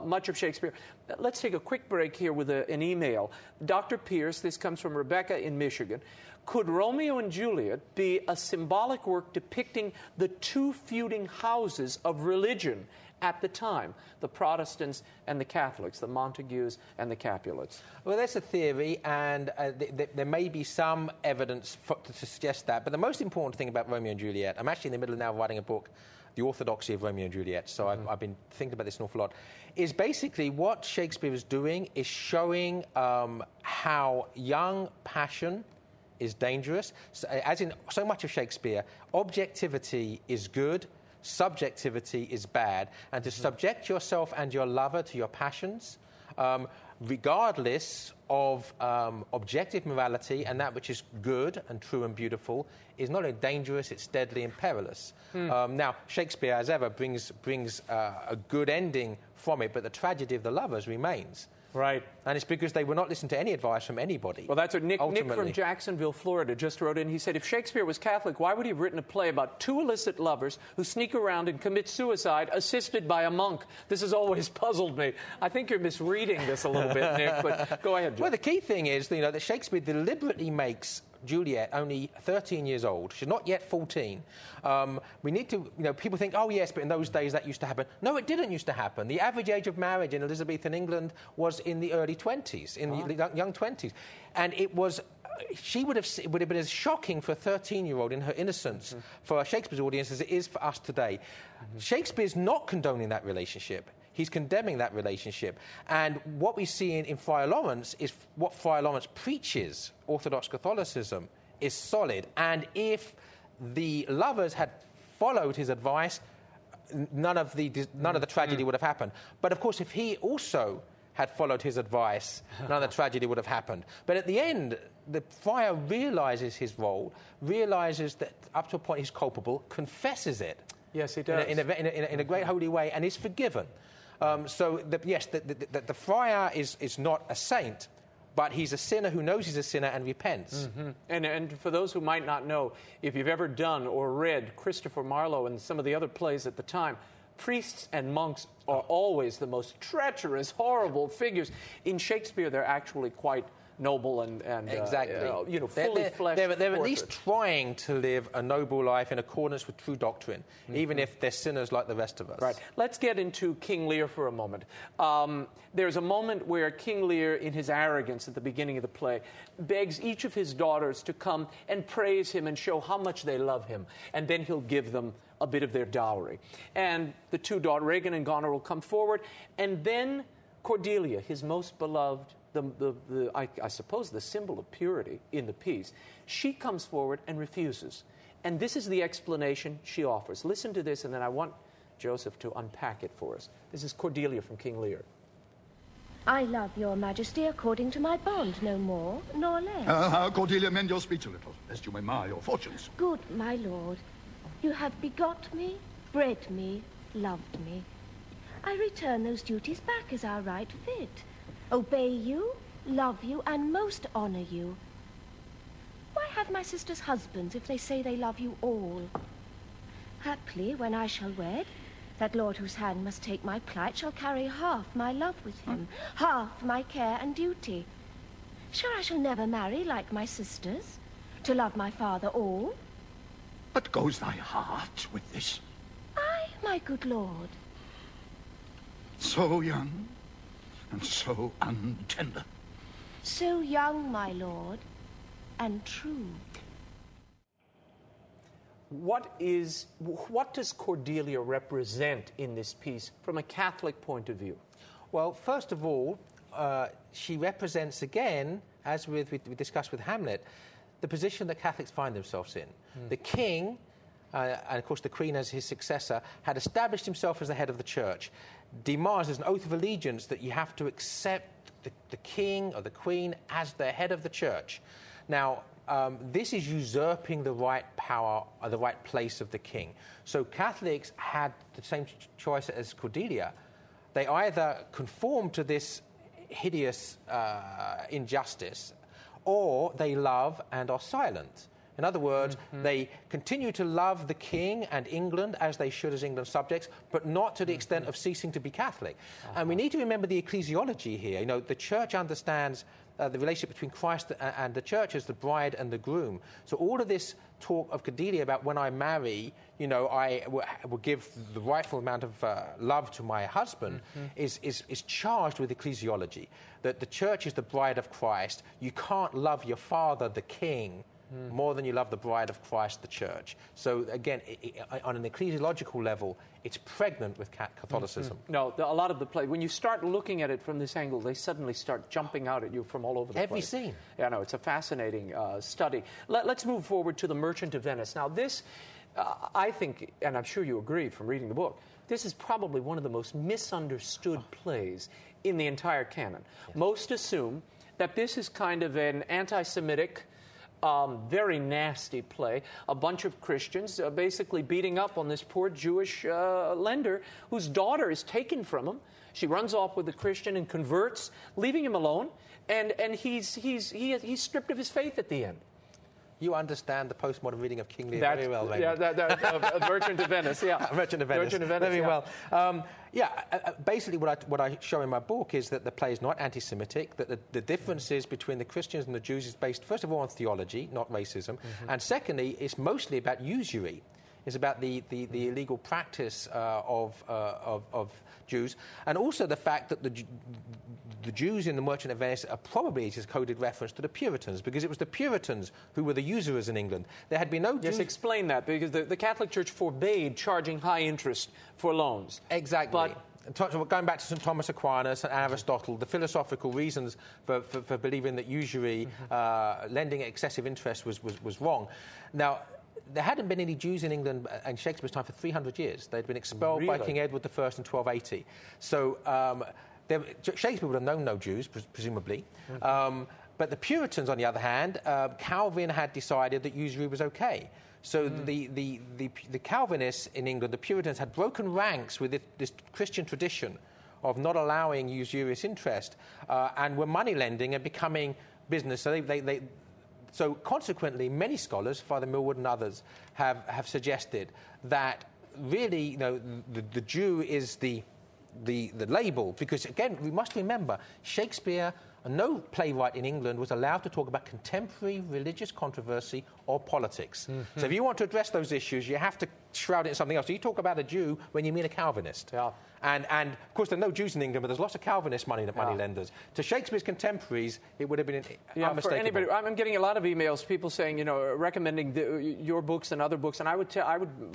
much of Shakespeare. Let's take a quick break here with an email. Dr. Pearce, this comes from Rebecca in Michigan. Could Romeo and Juliet be a symbolic work depicting the two feuding houses of religion at the time, the Protestants and the Catholics, the Montagues and the Capulets? Well, that's a theory, and there may be some evidence to suggest that. But the most important thing about Romeo and Juliet, I'm actually in the middle of now writing a book, The Orthodoxy of Romeo and Juliet, so I've been thinking about this an awful lot, is basically what Shakespeare is doing is showing how young passion is dangerous. So, as in so much of Shakespeare, objectivity is good, subjectivity is bad, and to subject yourself and your lover to your passions, regardless of objective morality and that which is good and true and beautiful, is not only dangerous, it's deadly and perilous. Now, Shakespeare, as ever, brings a good ending from it, but the tragedy of the lovers remains. Right. And it's because they will not listen to any advice from anybody. Well, that's what Nick from Jacksonville, Florida, just wrote in. He said, if Shakespeare was Catholic, why would he have written a play about two illicit lovers who sneak around and commit suicide assisted by a monk? This has always puzzled me. I think you're misreading this a little bit, Nick, but go ahead, Joe. Well, the key thing is, that Shakespeare deliberately makes Juliet only 13 years old. She's not yet 14. We need to, people think, oh, yes, but in those days that used to happen. No, it didn't used to happen. The average age of marriage in Elizabethan England was in the early 20s, in the young 20s. And it would have been as shocking for a 13-year-old in her innocence for Shakespeare's audience as it is for us today. Shakespeare's not condoning that relationship. He's condemning that relationship. And what we see in Friar Lawrence is what Friar Lawrence preaches, Orthodox Catholicism, is solid. And if the lovers had followed his advice, none of the tragedy would have happened. But, of course, if he also had followed his advice, none of the tragedy would have happened. But at the end, the friar realises his role, realises that up to a point he's culpable, confesses it. Yes, he does. In a great holy way, and is forgiven. The friar is not a saint, but he's a sinner who knows he's a sinner and repents. And for those who might not know, if you've ever done or read Christopher Marlowe and some of the other plays at the time, priests and monks are always the most treacherous, horrible figures. In Shakespeare, they're actually quite noble and exactly. Fully fleshed. They're at least trying to live a noble life in accordance with true doctrine, even if they're sinners like the rest of us. Right. Let's get into King Lear for a moment. There's a moment where King Lear, in his arrogance at the beginning of the play, begs each of his daughters to come and praise him and show how much they love him, and then he'll give them a bit of their dowry. And the two daughters, Regan and Goneril, come forward, and then Cordelia, his most beloved, I suppose the symbol of purity in the piece, she comes forward and refuses. And this is the explanation she offers. Listen to this, and then I want Joseph to unpack it for us. This is Cordelia from King Lear. I love your majesty according to my bond, no more nor less. Cordelia, mend your speech a little, lest you may mar your fortunes. Good, my lord. You have begot me, bred me, loved me. I return those duties back as our right fit. Obey you, love you, and most honor you. Why have my sisters husbands if they say they love you all? Haply, when I shall wed, that lord whose hand must take my plight shall carry half my love with him, half my care and duty. Sure I shall never marry like my sisters, to love my father all. But goes thy heart with this? Aye, my good lord. So young, and so untender. So young, my lord, and true. What does Cordelia represent in this piece from a Catholic point of view? Well, first of all, she represents, again, as we discussed with Hamlet, the position that Catholics find themselves in. The king and of course the Queen as his successor, had established himself as the head of the Church, demands as an oath of allegiance that you have to accept the King or the Queen as the head of the Church. Now, this is usurping the right power or the right place of the King. So Catholics had the same choice as Cordelia. They either conform to this hideous injustice, or they love and are silent. In other words, they continue to love the King and England as they should as England's subjects, but not to the extent of ceasing to be Catholic. And we need to remember the ecclesiology here. You know, the Church understands the relationship between Christ and the Church as the bride and the groom. So all of this talk of Cordelia about when I marry, you know, I will give the rightful amount of love to my husband is charged with ecclesiology, that the Church is the bride of Christ. You can't love your father, the King, more than you love the bride of Christ, the Church. So, again, on an ecclesiological level, it's pregnant with Catholicism. No, a lot of the play, when you start looking at it from this angle, they suddenly start jumping out at you from all over the place. Every scene. Yeah, no, it's a fascinating study. Let's move forward to The Merchant of Venice. Now, this, I think, and I'm sure you agree from reading the book, this is probably one of the most misunderstood plays in the entire canon. Yes. Most assume that this is kind of an anti-Semitic, very nasty play. A bunch of Christians basically beating up on this poor Jewish lender whose daughter is taken from him. She runs off with the Christian and converts, leaving him alone, and he's stripped of his faith at the end. You understand the postmodern reading of King Lear very well, Raymond. Yeah, Merchant of Venice, yeah. Merchant of Venice. Very well. Basically what I show in my book is that the play is not anti-Semitic, that the differences between the Christians and the Jews is based, first of all, on theology, not racism, and secondly, it's mostly about usury. It's about the illegal practice of Jews, and also the fact that the Jews in The Merchant of Venice are probably just coded reference to the Puritans, because it was the Puritans who were the usurers in England. There had been no Jews... Yes, explain that, because the Catholic Church forbade charging high interest for loans. Exactly. But going back to St. Thomas Aquinas and Aristotle, the philosophical reasons for believing that usury, lending at excessive interest was wrong. Now, there hadn't been any Jews in England in Shakespeare's time for 300 years. They'd been expelled by King Edward I in 1280. So Shakespeare would have known no Jews, presumably. But the Puritans, on the other hand, Calvin had decided that usury was okay. So the Calvinists in England, the Puritans, had broken ranks with this Christian tradition of not allowing usurious interest and were money lending and becoming business. So So consequently, many scholars, Father Millwood and others, have suggested that really, you know, the Jew is the label, because again, we must remember Shakespeare. No playwright in England was allowed to talk about contemporary religious controversy or politics. So if you want to address those issues, you have to shroud it in something else. So you talk about a Jew when you mean a Calvinist. Yeah. And of course, there are no Jews in England, but there's lots of Calvinist money lenders. To Shakespeare's contemporaries, it would have been unmistakable. For anybody, I'm getting a lot of emails, people saying, recommending your books and other books. And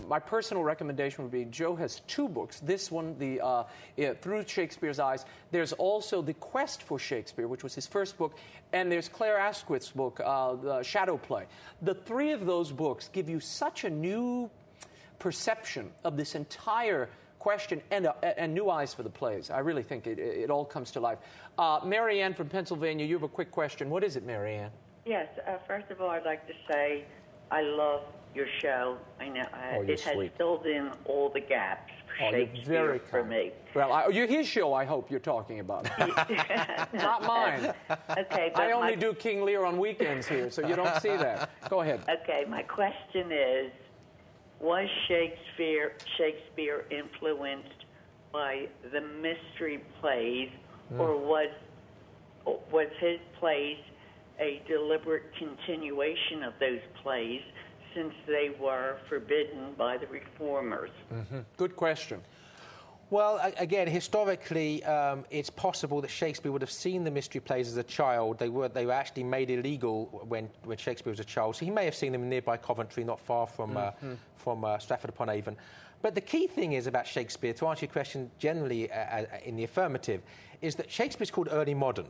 my personal recommendation would be, Joe has two books. This one, Through Shakespeare's Eyes. There's also The Quest for Shakespeare, which was his first book. And there's Claire Asquith's book, The Shadow Play. The three of those books give you such a new perception of this entire question and new eyes for the plays. I really think it all comes to life. Mary Ann from Pennsylvania, you have a quick question. What is it, Mary Ann? Yes. First of all, I'd like to say I love your show. I know it has filled in all the gaps for Shakespeare for me. Well, his show, I hope you're talking about. Not mine. Okay. I only do King Lear on weekends here, so you don't see that. Go ahead. Okay. My question is, was Shakespeare influenced by the mystery plays, or was his plays a deliberate continuation of those plays since they were forbidden by the reformers? Good question. Well, again, historically, it's possible that Shakespeare would have seen the mystery plays as a child. They were actually made illegal when Shakespeare was a child. So he may have seen them in nearby Coventry, not far from Stratford-upon-Avon. But the key thing is about Shakespeare, to answer your question generally in the affirmative, is that Shakespeare's called early modern.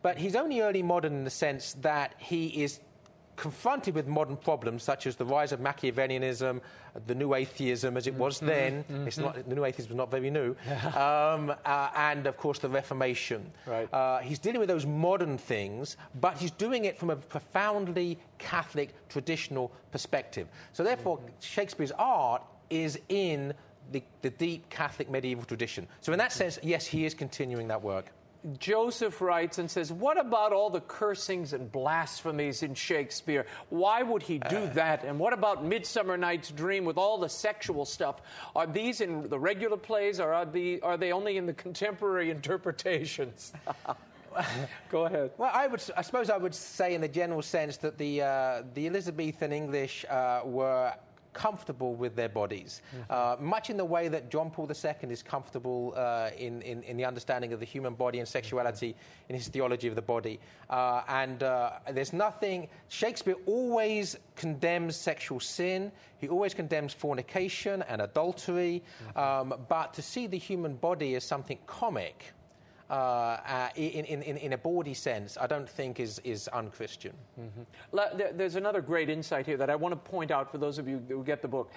But he's only early modern in the sense that he is confronted with modern problems such as the rise of Machiavellianism, the new atheism as it was then. It's not, the new atheism was not very new. And, of course, the Reformation. Right. He's dealing with those modern things, but he's doing it from a profoundly Catholic, traditional perspective. So, therefore, Shakespeare's art is in the deep Catholic medieval tradition. So, in that sense, yes, he is continuing that work. Joseph writes and says, what about all the cursings and blasphemies in Shakespeare? Why would he do that? And what about Midsummer Night's Dream with all the sexual stuff? Are these in the regular plays, or are they only in the contemporary interpretations? Go ahead. Well, I suppose I would say in the general sense that the Elizabethan English were comfortable with their bodies, much in the way that John Paul II is comfortable in the understanding of the human body and sexuality in his theology of the body. And there's nothing... Shakespeare always condemns sexual sin. He always condemns fornication and adultery. But to see the human body as something comic... in a bawdy sense, I don't think is unchristian. There's another great insight here that I want to point out for those of you who get the book.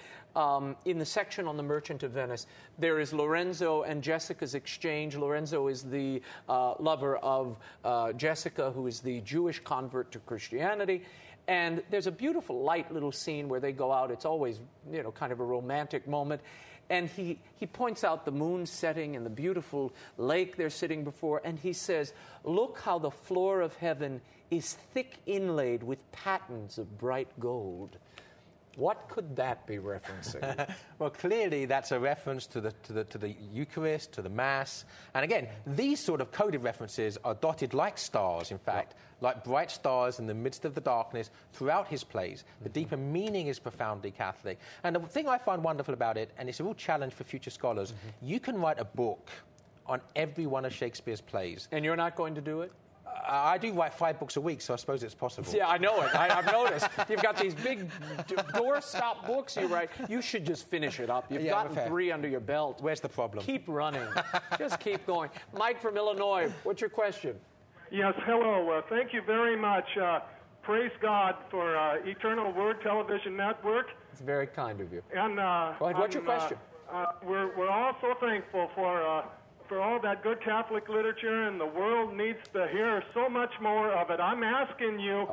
In the section on the Merchant of Venice, there is Lorenzo and Jessica's exchange. Lorenzo is the lover of Jessica, who is the Jewish convert to Christianity. And there's a beautiful, light little scene where they go out. It's always, kind of a romantic moment. And he points out the moon setting and the beautiful lake they're sitting before, and he says, look how the floor of heaven is thick inlaid with patterns of bright gold. What could that be referencing? Well, clearly that's a reference to the Eucharist, to the Mass. And again, these sort of coded references are dotted like stars, in fact, like bright stars in the midst of the darkness throughout his plays. The deeper meaning is profoundly Catholic. And the thing I find wonderful about it, and it's a real challenge for future scholars, you can write a book on every one of Shakespeare's plays. And you're not going to do it? I do write 5 books a week, so I suppose it's possible. Yeah, I know it. I've noticed. You've got these big doorstop books you write. You should just finish it up. You've gotten 3 under your belt. Where's the problem? Keep running. Just keep going. Mike from Illinois, what's your question? Yes, hello. Thank you very much. Praise God for Eternal Word Television Network. It's very kind of you. And go ahead. What's your question? We're all so thankful for all that good Catholic literature, and the world needs to hear so much more of it. I'm asking you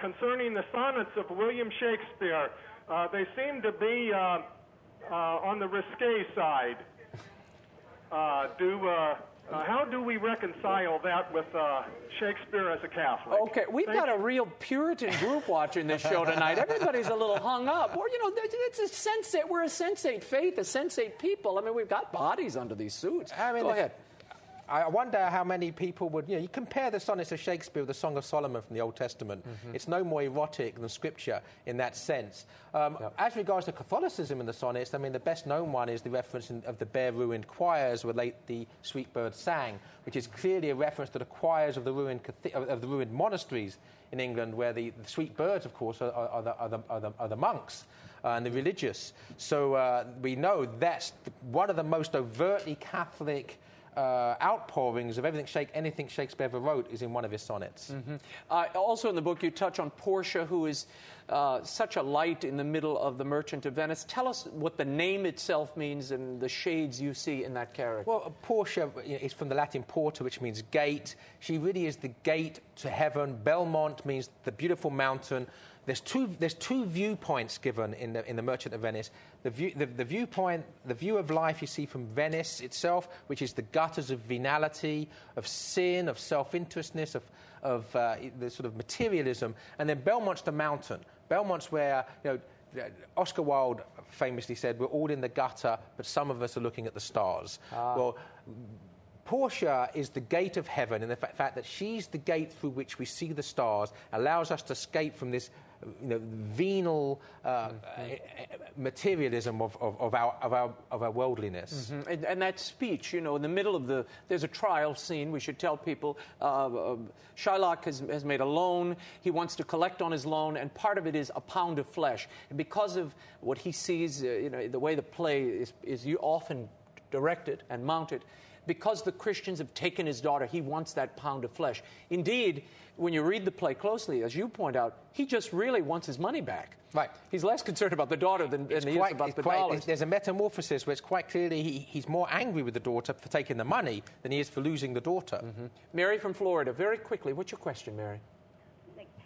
concerning the sonnets of William Shakespeare. They seem to be on the risque side. How do we reconcile that with Shakespeare as a Catholic? Okay, we've got a real Puritan group watching this show tonight. Everybody's a little hung up. Well, it's a sensate. We're a sensate faith, a sensate people. I mean, we've got bodies under these suits. Go ahead. I wonder how many people would... You compare the sonnets of Shakespeare with the Song of Solomon from the Old Testament. It's no more erotic than Scripture in that sense. As regards to Catholicism in the sonnets, I mean, the best-known one is the reference of the bare ruined choirs where late the sweet bird sang, which is clearly a reference to the choirs of the ruined monasteries in England, where the sweet birds, of course, are the monks and the religious. So we know that's one of the most overtly Catholic outpourings of anything Shakespeare ever wrote is in one of his sonnets. Also in the book, you touch on Portia, who is such a light in the middle of the Merchant of Venice. Tell us what the name itself means and the shades you see in that character. Well, Portia is from the Latin porta, which means gate. She really is the gate to heaven. Belmont means the beautiful mountain. There's two viewpoints given in the Merchant of Venice. The view of life you see from Venice itself, which is the gutters of venality, of sin, of self-interestness, of the sort of materialism, and then Belmont's the mountain. Belmont's where Oscar Wilde famously said, "We're all in the gutter, but some of us are looking at the stars." Well, Portia is the gate of heaven, and the fact that she's the gate through which we see the stars allows us to escape from this venal materialism of our worldliness. And that speech, in the middle of there's a trial scene. We should tell people Shylock has made a loan. He wants to collect on his loan, and part of it is a pound of flesh. And because of what he sees, the way the play is often directed and mounted, because the Christians have taken his daughter, he wants that pound of flesh. Indeed, when you read the play closely, as you point out, he just really wants his money back. Right. He's less concerned about the daughter than he is about the dollars. There's a metamorphosis where it's quite clearly he's more angry with the daughter for taking the money than he is for losing the daughter. Mm-hmm. Mary from Florida, very quickly, what's your question, Mary?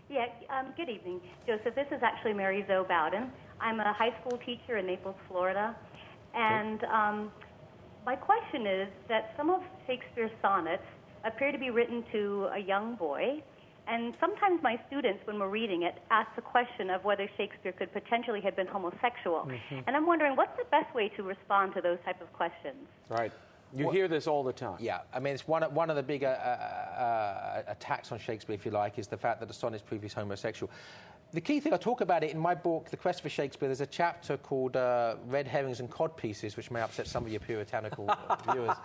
Yeah, good evening, Joseph. This is actually Mary Zoe Bowden. I'm a high school teacher in Naples, Florida. And my question is that some of Shakespeare's sonnets appear to be written to a young boy. And sometimes my students, when we're reading it, ask the question of whether Shakespeare could potentially have been homosexual. Mm-hmm. And I'm wondering, what's the best way to respond to those type of questions? Right. You hear this all the time. Yeah, I mean, it's one of the big attacks on Shakespeare, if you like, is the fact that the sonnets prove he's homosexual. The key thing, I talk about it in my book, The Quest for Shakespeare. There's a chapter called Red Herrings and Cod Pieces, which may upset some of your puritanical viewers.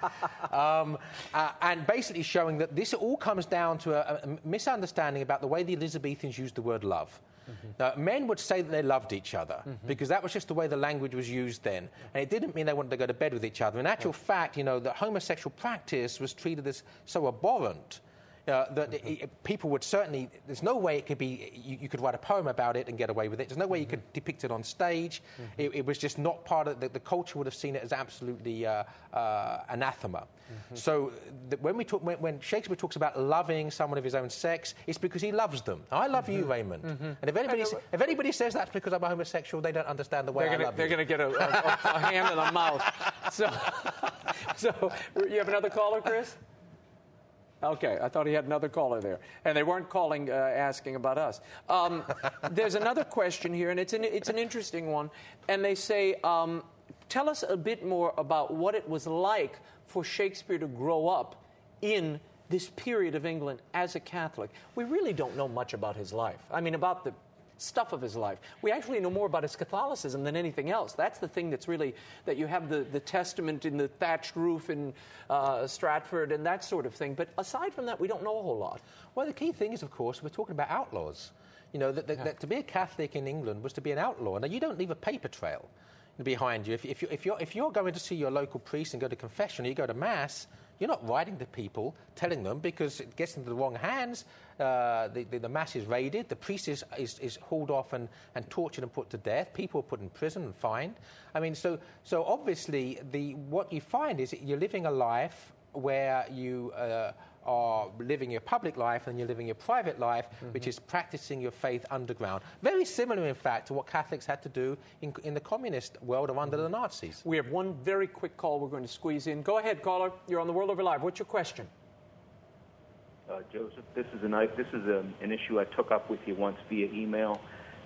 And basically showing that this all comes down to a misunderstanding about the way the Elizabethans used the word love. Mm-hmm. Now, men would say that they loved each other because that was just the way the language was used then. And it didn't mean they wanted to go to bed with each other. In actual fact, the homosexual practice was treated as so abhorrent that people would certainly... There's no way it could be... You could write a poem about it and get away with it. There's no way you could depict it on stage. It was just not part of... The culture would have seen it as absolutely anathema. So when Shakespeare talks about loving someone of his own sex, it's because he loves them. I love you, Raymond. And if anybody says that's because I'm a homosexual, they don't understand the way I love you. They're going to get a hand in the mouth. So you have another caller, Chris? Okay, I thought he had another caller there. And they weren't calling asking about us. There's another question here, and it's an interesting one. And they say, tell us a bit more about what it was like for Shakespeare to grow up in this period of England as a Catholic. We really don't know much about his life. I mean, about the stuff of his life. We actually know more about his Catholicism than anything else. That's the thing that's really, that you have the testament in the thatched roof in Stratford and that sort of thing. But aside from that, we don't know a whole lot. Well, the key thing is, of course, we're talking about outlaws. That to be a Catholic in England was to be an outlaw. Now, you don't leave a paper trail behind you. If you're going to see your local priest and go to confession, or you go to Mass, you're not writing to people, telling them, because it gets into the wrong hands. The Mass is raided. The priest is hauled off and tortured and put to death. People are put in prison and fined. I mean, so obviously what you find is that you're living a life where you are living your public life and you're living your private life, which is practicing your faith underground. Very similar, in fact, to what Catholics had to do in the communist world or under the Nazis. We have one very quick call we're going to squeeze in. Go ahead, caller. You're on the World Over Live. What's your question? Joseph, this is an issue I took up with you once via email,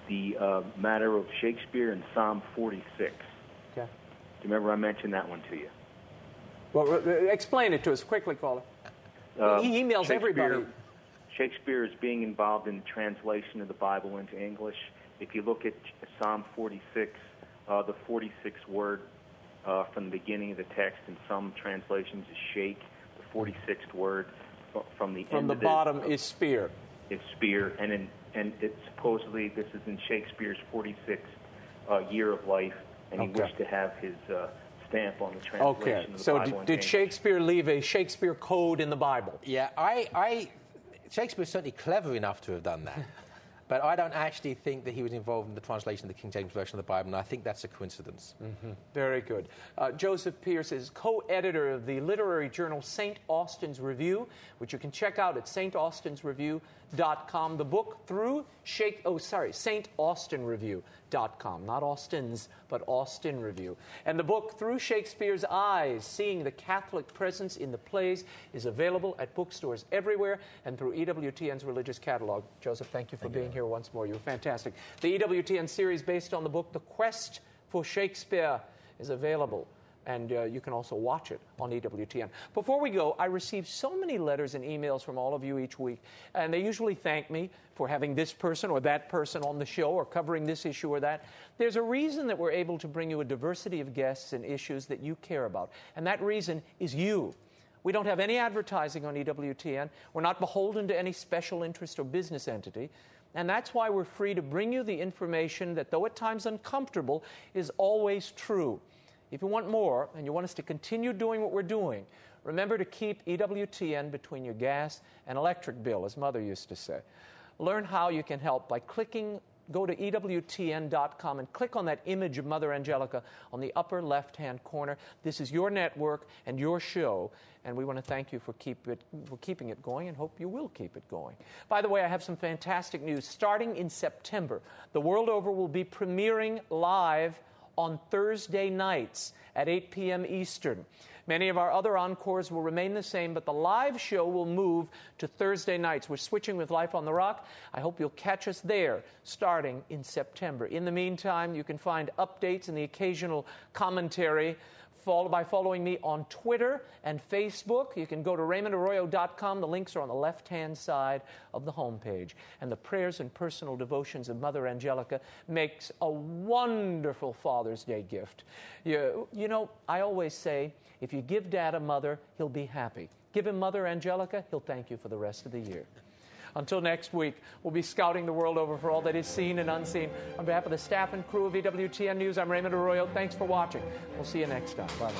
the matter of Shakespeare in Psalm 46. Okay. Do you remember I mentioned that one to you? Well, explain it to us quickly, caller. He emails everybody. Shakespeare is being involved in the translation of the Bible into English. If you look at Psalm 46, the 46th word from the beginning of the text in some translations is shake. The 46th word from the bottom is spear. It's spear, and it supposedly this is in Shakespeare's 46th year of life, and he wished to have his stamp on the translation of the Bible. So did Shakespeare leave a Shakespeare code in the Bible? Yeah, Shakespeare's certainly clever enough to have done that. But I don't actually think that he was involved in the translation of the King James Version of the Bible, and I think that's a coincidence. Very good. Joseph Pearce is co-editor of the literary journal St. Austin's Review, which you can check out at staustinreview.com. The book through St. Austin Review.com. Not Austin's, but Austin Review. And the book Through Shakespeare's Eyes, Seeing the Catholic Presence in the Plays, is available at bookstores everywhere and through EWTN's religious catalog. Joseph, thank you for being here once more. You were fantastic. The EWTN series based on the book The Quest for Shakespeare is available. And you can also watch it on EWTN. Before we go, I receive so many letters and emails from all of you each week, and they usually thank me for having this person or that person on the show or covering this issue or that. There's a reason that we're able to bring you a diversity of guests and issues that you care about, and that reason is you. We don't have any advertising on EWTN. We're not beholden to any special interest or business entity. And that's why we're free to bring you the information that, though at times uncomfortable, is always true. If you want more and you want us to continue doing what we're doing, Remember to keep EWTN between your gas and electric bill, as Mother used to say. Learn how you can help by go to EWTN.com and click on that image of Mother Angelica on the upper left-hand corner. This is your network and your show, and we want to thank you for keeping it going and hope you will keep it going. By the way, I have some fantastic news. Starting in September, the world over will be premiering live on Thursday nights at 8 p.m. Eastern. Many of our other encores will remain the same, but the live show will move to Thursday nights. We're switching with Life on the Rock. I hope you'll catch us there starting in September. In the meantime, you can find updates and the occasional commentary by following me on Twitter and Facebook. You can go to RaymondArroyo.com. The links are on the left-hand side of the homepage. And the prayers and personal devotions of Mother Angelica makes a wonderful Father's Day gift. You know, I always say, if you give Dad a mother, he'll be happy. Give him Mother Angelica, he'll thank you for the rest of the year. Until next week, we'll be scouting the world over for all that is seen and unseen. On behalf of the staff and crew of EWTN News, I'm Raymond Arroyo. Thanks for watching. We'll see you next time. Bye-bye.